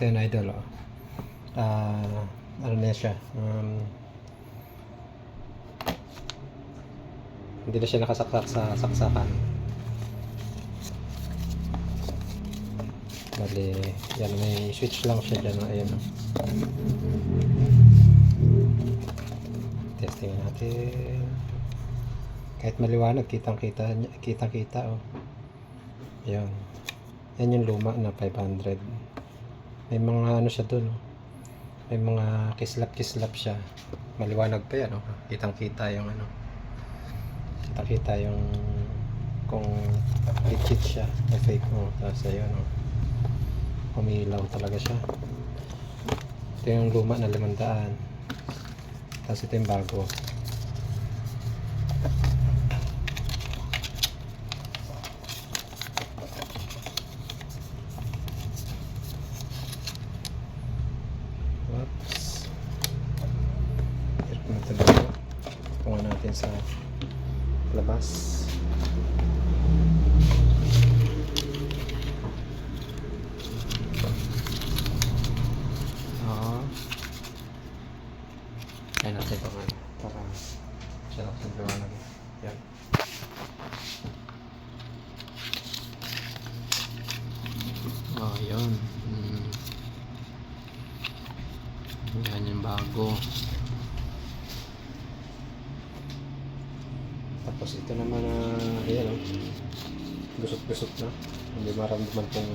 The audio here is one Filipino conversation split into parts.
Ito yun, idol, oh. Ano na siya, hindi na siya nakasaksak sa saksakan. Bali, yan, may switch lang siya dyan, ayun, oh. Testing natin. Kahit maliwanag, kitang-kita, oh. Yan. Yan yung luma na 500. May mga ano siya dun, oh. May mga kislap-kislap siya. Maliwanag pa yan, oh. Kitang-kita yung ano. Kitang-kita yung kung legit siya o fake, oh. Tapos ayun, oh. Umilaw talaga siya. Ito yung luma na 500. Tapos ito yung bago. Oops. Hirap na talaga. Punga natin sa labas. Kaya natin ito nga para siya lang sa liwanag. Yan. Oh, yun. Yan yung bago. Tapos ito naman ayan, oh. Gusot-gusot na. Hindi maramdaman kung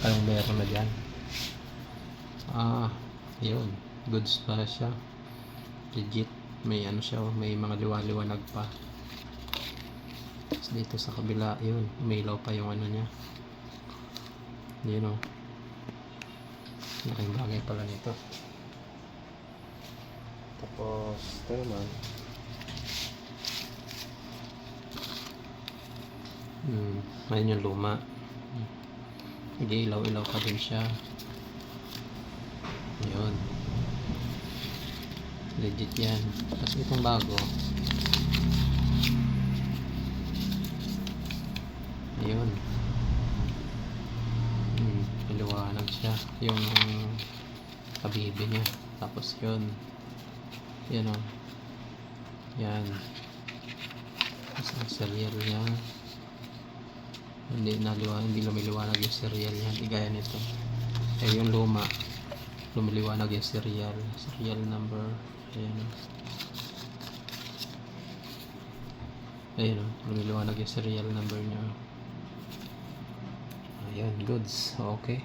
anong meron na dyan. Yun. Goods pa siya. Legit. May ano siya, oh. May mga liwanag pa. Tapos dito sa kabila, yun. Umilaw pa yung ano niya. Yun, oh. Laking bagay pala nito. Tapos ito naman, ayun yung luma. Nag-ilaw-ilaw pa din siya. Yun, legit yan. Tapos itong bago, ayun, maliwanag siya yung kabibi niya. Tapos yun, yan, oh. Yan. Tapos ang serial niya, hindi lumiliwanag yung serial niya. Hindi gaya nito. Yung luma, lumiliwanag yung serial number. Ayan, ayun, lumiliwanag yung serial number niya. Ayan, goods. Okay.